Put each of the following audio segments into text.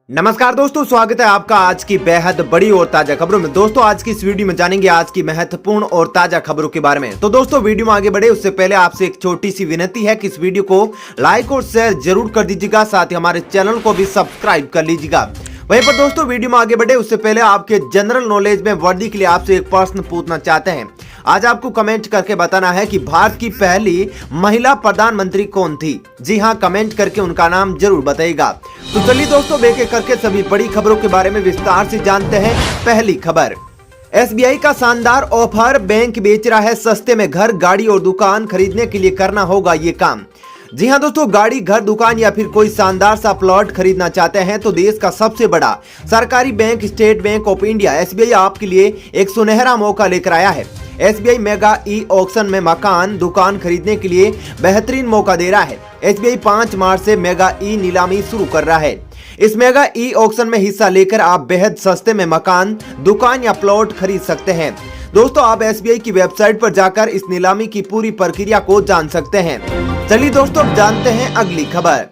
नमस्कार दोस्तों, स्वागत है आपका आज की बेहद बड़ी और ताजा खबरों में। दोस्तों आज की इस वीडियो में जानेंगे आज की महत्वपूर्ण और ताजा खबरों के बारे में। तो दोस्तों वीडियो में आगे बढ़े उससे पहले आपसे एक छोटी सी विनती है कि इस वीडियो को लाइक और शेयर जरूर कर दीजिएगा, साथ ही हमारे चैनल को भी सब्सक्राइब कर लीजिएगा। वहीं पर दोस्तों वीडियो में आगे बढ़े उससे पहले आपके जनरल नॉलेज में वर्दी के लिए आपसे एक प्रश्न पूछना चाहते हैं। आज आपको कमेंट करके बताना है कि भारत की पहली महिला प्रधानमंत्री कौन थी। जी हां, कमेंट करके उनका नाम जरूर बताइएगा। तो चलिए दोस्तों एक एक करके सभी बड़ी खबरों के बारे में विस्तार से जानते हैं। पहली खबर, एसबीआई का शानदार ऑफर, बैंक बेच रहा है सस्ते में घर, गाड़ी और दुकान खरीदने के लिए करना होगा ये काम। जी हां दोस्तों, गाड़ी, घर, दुकान या फिर कोई शानदार सा प्लॉट खरीदना चाहते हैं तो देश का सबसे बड़ा सरकारी bank state bank of India SBI आपके लिए एक सुनहरा मौका लेकर आया है। एसबीआई मेगा ई ऑक्शन में मकान, दुकान खरीदने के लिए बेहतरीन मौका दे रहा है। एसबीआई 5 मार्च से मेगा ई नीलामी शुरू कर रहा है। इस मेगा ई ऑक्शन में हिस्सा लेकर आप बेहद सस्ते में मकान, दुकान या प्लॉट खरीद सकते हैं। दोस्तों आप एसबीआई की वेबसाइट पर जाकर इस नीलामी की पूरी प्रक्रिया को जान सकते हैं। चलिए दोस्तों अब जानते हैं अगली खबर।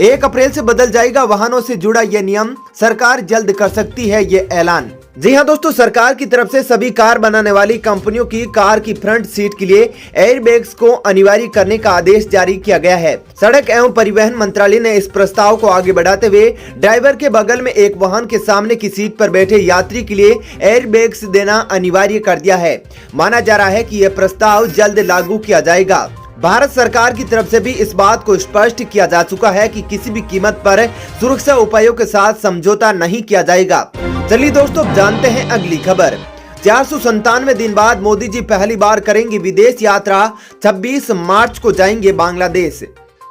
1 अप्रैल से बदल जाएगा वाहनों से जुड़ा ये नियम, सरकार जल्द कर सकती है ये ऐलान। जी हां दोस्तों, सरकार की तरफ से सभी कार बनाने वाली कंपनियों की कार की फ्रंट सीट के लिए एयरबैग्स को अनिवार्य करने का आदेश जारी किया गया है। सड़क एवं परिवहन मंत्रालय ने इस प्रस्ताव को आगे बढ़ाते हुए ड्राइवर के बगल में एक वाहन के सामने की सीट पर बैठे यात्री के लिए एयरबैग्स देना अनिवार्य कर दिया है। माना जा रहा है कि यह प्रस्ताव जल्द लागू किया जाएगा। भारत सरकार की तरफ से भी इस बात को स्पष्ट किया जा चुका है कि किसी भी कीमत पर सुरक्षा उपायों के साथ समझौता नहीं किया जाएगा। चलिए दोस्तों जानते हैं अगली खबर। 497 दिन बाद मोदी जी पहली बार करेंगे विदेश यात्रा, 26 मार्च को जाएंगे बांग्लादेश।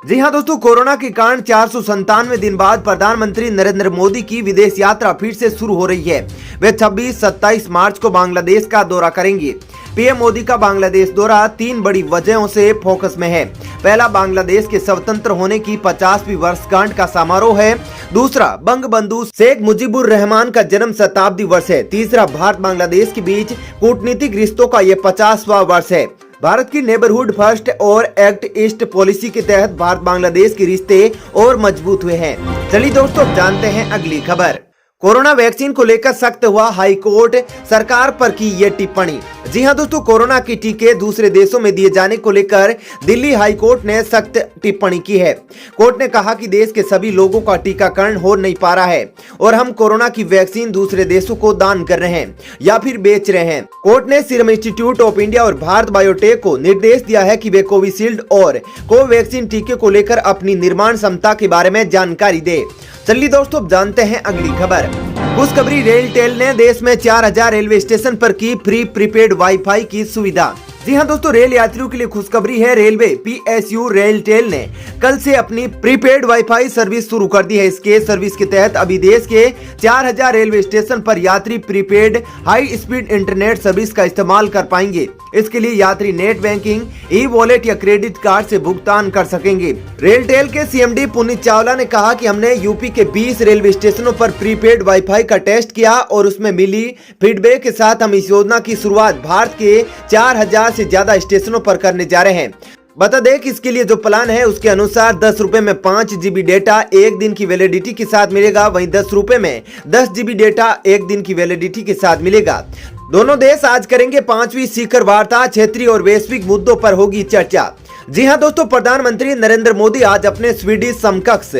जी हां दोस्तों, कोरोना के कारण 497 दिन बाद प्रधानमंत्री नरेंद्र मोदी की विदेश यात्रा फिर से शुरू हो रही है। वे 26-27 मार्च को बांग्लादेश का दौरा करेंगे। पीएम मोदी का बांग्लादेश दौरा 3 बड़ी वजहों से फोकस में है। पहला, बांग्लादेश के स्वतंत्र होने की 50वीं वर्षगांठ का समारोह है। दूसरा, बंगबंधु शेख मुजीबुर रहमान का जन्म शताब्दी वर्ष है। तीसरा, भारत बांग्लादेश के बीच कूटनीतिक रिश्तों का ये 50वां वर्ष है। भारत की नेबरहुड फर्स्ट और एक्ट ईस्ट पॉलिसी के तहत भारत बांग्लादेश के रिश्ते और मजबूत हुए हैं। चलिए दोस्तों जानते हैं अगली खबर। कोरोना वैक्सीन को लेकर सख्त हुआ हाई कोर्ट, सरकार पर की ये टिप्पणी। जी हां दोस्तों, कोरोना के टीके दूसरे देशों में दिए जाने को लेकर दिल्ली हाई कोर्ट ने सख्त टिप्पणी की है। कोर्ट ने कहा कि देश के सभी लोगों का टीकाकरण हो नहीं पा रहा है और हम कोरोना की वैक्सीन दूसरे देशों को दान कर रहे हैं या फिर बेच रहे हैं। कोर्ट ने सीरम इंस्टीट्यूट ऑफ इंडिया और भारत बायोटेक को निर्देश दिया है कि वे कोविशील्ड और कोवैक्सीन टीके को लेकर अपनी निर्माण क्षमता के बारे में जानकारी दे। चलिए दोस्तों जानते हैं अगली खबर। खुशखबरी, रेलटेल ने देश में 4000 रेलवे स्टेशन पर की फ्री प्रीपेड वाईफाई की सुविधा। जी हां दोस्तों, रेल यात्रियों के लिए खुशखबरी है। रेलवे पीएसयू रेलटेल ने कल से अपनी प्रीपेड वाईफाई सर्विस शुरू कर दी है। इसके सर्विस के तहत अभी देश के 4000 रेलवे स्टेशन पर यात्री prepaid high speed internet service का इस्तेमाल कर पाएंगे। इसके लिए यात्री नेट बैंकिंग, ई वॉलेट या क्रेडिट कार्ड से भुगतान कर सकेंगे। रेलटेल के सीएमडी पुनीत चावला ने कहा कि हमने यूपी के 20 रेलवे स्टेशनों पर प्रीपेड वाईफाई का टेस्ट किया और उसमें मिली फीडबैक के साथ हम इस योजना की शुरुआत भारत के 4000 से ज्यादा स्टेशनों पर करने जा रहे हैं। बता दें कि इसके लिए जो प्लान है उसके अनुसार 10 रुपए में 5 GB डेटा 1 दिन की वैलिडिटी के साथ मिलेगा। वहीं 10 रुपए में 10 GB डेटा 1 दिन की वैलिडिटी के साथ मिलेगा। दोनों देश आज करेंगे 5वीं शिखर वार्ता, क्षेत्रीय और वैश्विक मुद्दों पर होगी चर्चा। जी हां दोस्तों, प्रधानमंत्री नरेंद्र मोदी आज अपने स्वीडिश समकक्ष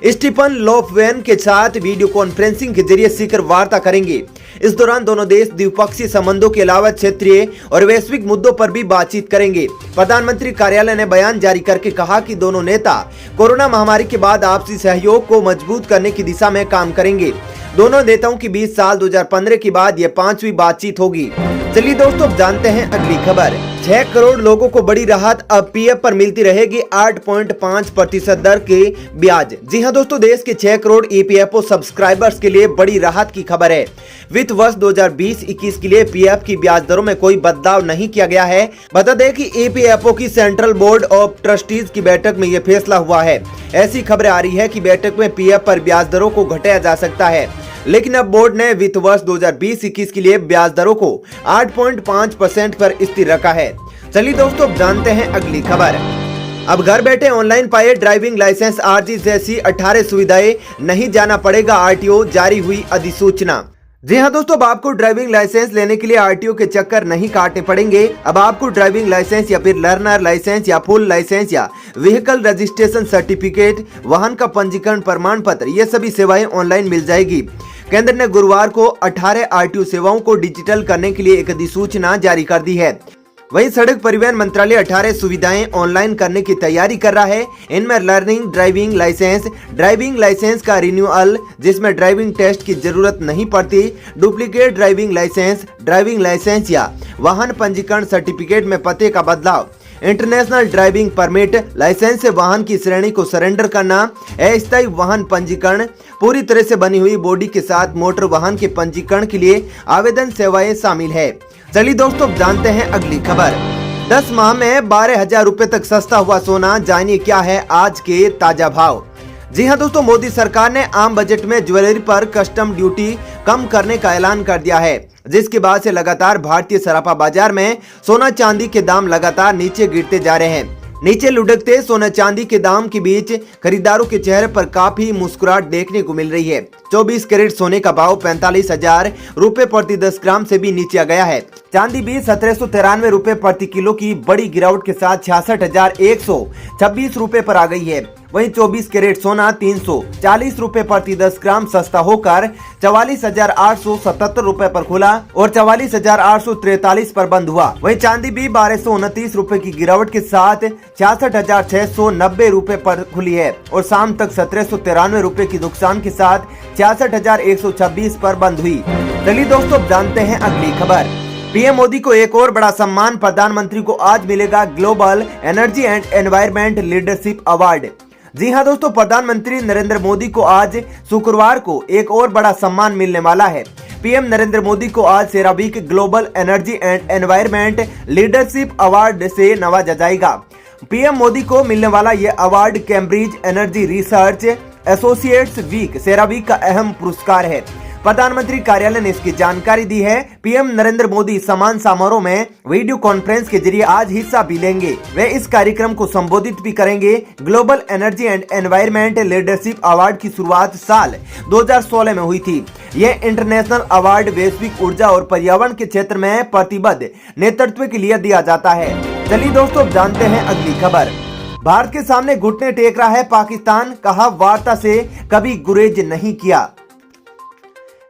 स्टीफन लोफवेन के साथ वीडियो कॉन्फ्रेंसिंग के जरिए शिखर वार्ता करेंगे। इस दौरान दोनों देश द्विपक्षीय संबंधों के अलावा क्षेत्रीय और वैश्विक मुद्दों पर भी बातचीत करेंगे। प्रधानमंत्री कार्यालय ने बयान जारी करके कहा कि दोनों नेता कोरोना महामारी के बाद आपसी सहयोग को मजबूत करने की दिशा में काम करेंगे। दोनों नेताओं के बीच साल 2015 के बाद यह 5वीं बातचीत होगी। चलिए दोस्तों जानते हैं अगली खबर। 6 करोड़ लोगों को बड़ी राहत, अब पीएफ पर मिलती रहेगी 8.5% दर के ब्याज। जी हां दोस्तों, देश के 6 करोड़ ईपीएफओ सब्सक्राइबर्स के लिए बड़ी राहत की खबर है। वित्त वर्ष 2020-21 के लिए पीएफ की ब्याज दरों में कोई बदलाव नहीं किया गया है। बता दें कि ईपीएफओ की सेंट्रल बोर्ड ऑफ ट्रस्टीज की बैठक में यह फैसला हुआ है। ऐसी खबरें आ रही है कि बैठक में पीएफ पर ब्याज दरों को घटाया जा सकता है, लेकिन अब बोर्ड ने वित्त वर्ष 2020-21 के लिए ब्याज दरों को 8.5% पर स्थिर रखा है। चलिए दोस्तों जानते हैं अगली खबर। अब घर बैठे ऑनलाइन पाए ड्राइविंग लाइसेंस, आरजी जैसी 18 सुविधाएं, नहीं जाना पड़ेगा आरटीओ, जारी हुई अधिसूचना। जी हाँ दोस्तों, अब आपको ड्राइविंग लाइसेंस लेने के लिए आरटीओ के चक्कर नहीं काटने पड़ेंगे। अब आपको ड्राइविंग लाइसेंस या फिर लर्नर लाइसेंस या फुल लाइसेंस या व्हीकल रजिस्ट्रेशन सर्टिफिकेट, वाहन का पंजीकरण प्रमाण पत्र, ये सभी सेवाएं ऑनलाइन मिल जाएगी। केंद्र ने गुरुवार को 18 आरटीओ सेवाओं को डिजिटल करने के लिए एक अधिसूचना जारी कर दी है। वहीं सड़क परिवहन मंत्रालय 18 सुविधाएं ऑनलाइन करने की तैयारी कर रहा है। इनमें लर्निंग ड्राइविंग लाइसेंस का रिन्यूअल, जिसमें ड्राइविंग टेस्ट की जरूरत नहीं पड़ती, डुप्लीकेट ड्राइविंग लाइसेंस या वाहन पंजीकरण सर्टिफिकेट में पते का बदलाव, इंटरनेशनल ड्राइविंग परमिट, लाइसेंस से वाहन की श्रेणी को सरेंडर करना, अस्थायी वाहन पंजीकरण, पूरी तरह से बनी हुई बॉडी के साथ मोटर वाहन के पंजीकरण के लिए आवेदन सेवाएं शामिल है। चलिए दोस्तों, जानते हैं अगली खबर। 10 माह में 12,000 रुपए तक सस्ता हुआ सोना, जानिए क्या है आज के ताजा भाव। जी हाँ दोस्तों, मोदी सरकार ने आम बजट में ज्वेलरी पर कस्टम ड्यूटी कम करने का ऐलान कर दिया है, जिसके बाद से लगातार भारतीय सराफा बाजार में सोना चांदी के दाम लगातार नीचे गिरते जा रहे हैं। नीचे लुढ़कते सोना चांदी के दाम के बीच खरीदारों के चेहरे पर काफी मुस्कुराहट देखने को मिल रही है। 24 कैरेट सोने का भाव 45,000 रुपए प्रति 10 ग्राम से भी नीचे आ गया है। चांदी भी 1793 रुपए प्रति किलो की बड़ी गिरावट के साथ 66,126 रुपए पर आ गई है। वहीं 24 कैरेट सोना 340 रुपए प्रति 10 ग्राम सस्ता होकर 44,877 रुपए पर खुला और 44,843 पर बंद हुआ। वहीं चांदी भी 1229 रुपए की गिरावट के साथ 66,690 रुपए पर खुली है और शाम तक 1793 रुपए की नुकसान के साथ 66,126 पर बंद हुई। चलिए दोस्तों, जानते हैं अगली खबर। पीएम मोदी को एक और बड़ा सम्मान, प्रधानमंत्री को आज मिलेगा global energy and environment leadership award. जी हाँ दोस्तों, प्रधानमंत्री नरेंद्र मोदी को आज शुक्रवार को एक और बड़ा सम्मान मिलने वाला है। पीएम नरेंद्र मोदी को आज CERAWeek global energy and environment leadership award से नवाजा जाएगा। पीएम मोदी को मिलने वाला यह award Cambridge energy research associates week CERAWeek का अहम पुरस्कार है। प्रधानमंत्री कार्यालय ने इसकी जानकारी दी है। पीएम नरेंद्र मोदी सम्मान समारोह में वीडियो कॉन्फ्रेंस के जरिए आज हिस्सा भी लेंगे। वे इस कार्यक्रम को संबोधित भी करेंगे। Global energy and environment leadership award की शुरुआत साल 2016 में हुई थी। यह इंटरनेशनल अवार्ड वैश्विक ऊर्जा और पर्यावरण के क्षेत्र में प्रतिबद्ध नेतृत्व के लिए दिया जाता है। चलिए दोस्तों, जानते हैं अगली खबर। भारत के सामने घुटने टेक रहा है पाकिस्तान, कहा वार्ता से कभी गुरेज नहीं किया।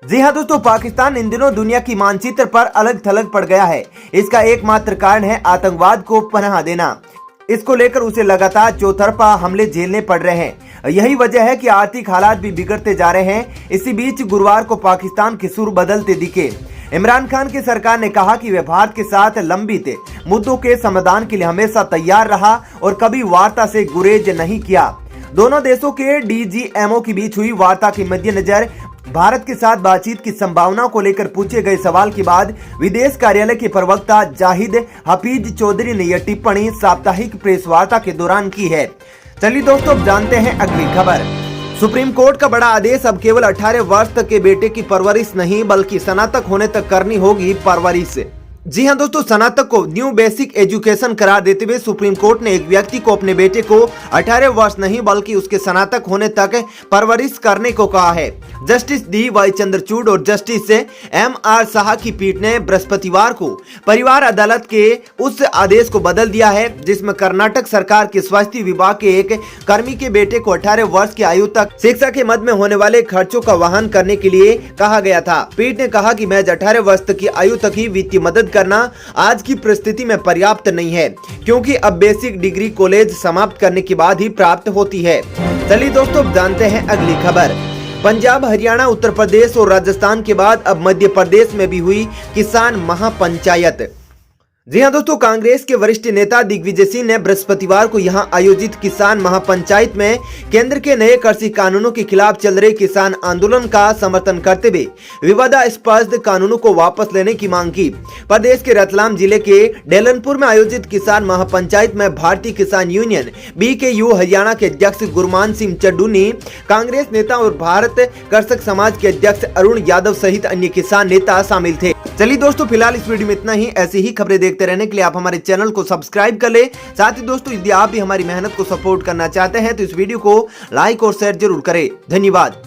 जी हाँ दोस्तों, पाकिस्तान इन दिनों दुनिया की मानचित्र पर अलग थलग पड़ गया है। इसका एकमात्र कारण है आतंकवाद को पनाह देना। इसको लेकर उसे लगातार चौतरफा हमले झेलने पड़ रहे हैं। यही वजह है कि आर्थिक हालात भी बिगड़ते जा रहे हैं। इसी बीच गुरुवार को पाकिस्तान के सुर बदलते दिखे। इमरान खान की सरकार ने कहा कि वह भारत के साथ लंबित मुद्दों के समाधान के लिए हमेशा तैयार रहा और कभी वार्ता से गुरेज नहीं किया। दोनों देशों के डीजीएमओ के बीच हुई वार्ता के मद्देनजर भारत के साथ बातचीत की संभावना को लेकर पूछे गए सवाल के बाद विदेश कार्यालय के प्रवक्ता जाहिद हफीज चौधरी ने यह टिप्पणी साप्ताहिक प्रेस वार्ता के दौरान की है। चलिए दोस्तों, अब जानते हैं अगली खबर। सुप्रीम कोर्ट का बड़ा आदेश, अब केवल 18 वर्ष तक के बेटे की परवरिश नहीं बल्कि स्नातक होने तक करनी होगी परवरिश। जी हाँ दोस्तों, स्नातक को न्यू बेसिक एजुकेशन करार देते हुए सुप्रीम कोर्ट ने एक व्यक्ति को अपने बेटे को 18 वर्ष नहीं बल्कि उसके स्नातक होने तक परवरिश करने को कहा है। Justice D.Y.. चंद्रचूड़ और जस्टिस एम.आर. शाह की पीठ ने बृहस्पतिवार को परिवार अदालत के उस आदेश को बदल दिया है जिसमें कर्नाटक सरकार के स्वास्थ्य विभाग के एक कर्मी के बेटे को 18 वर्ष की आयु तक शिक्षा के मद में होने वाले खर्चों का वहन करने के लिए कहा गया था। पीठ ने कहा कि महज 18 वर्ष तक की आयु तक ही वित्तीय मदद करना आज की परिस्थिति में पर्याप्त नहीं है, क्योंकि अब बेसिक डिग्री कॉलेज समाप्त करने के बाद ही प्राप्त होती है। चलिए दोस्तों, जानते हैं अगली खबर। पंजाब, हरियाणा, उत्तर प्रदेश और राजस्थान के बाद अब मध्य प्रदेश में भी हुई किसान महापंचायत। जी हाँ दोस्तों, कांग्रेस के वरिष्ठ नेता दिग्विजय सिंह ने बृहस्पतिवार को यहां आयोजित किसान महापंचायत में केंद्र के नए कृषि कानूनों के खिलाफ चल रहे किसान आंदोलन का समर्थन करते हुए विवादास्पद कानूनों को वापस लेने की मांग की। प्रदेश के रतलाम जिले के डेलनपुर में आयोजित किसान महापंचायत में भारतीय किसान यूनियन BKU हरियाणा के अध्यक्ष गुरमान सिंह चड्डूनी, कांग्रेस नेता और भारत कृषक समाज के अध्यक्ष अरुण यादव सहित अन्य किसान नेता शामिल थे। चलिए दोस्तों, फिलहाल इस वीडियो में इतना ही। ऐसी ही खबरें देखते रहने के लिए आप हमारे चैनल को सब्सक्राइब कर ले। साथ ही दोस्तों, यदि आप भी हमारी मेहनत को सपोर्ट करना चाहते हैं तो इस वीडियो को लाइक और शेयर जरूर करें। धन्यवाद।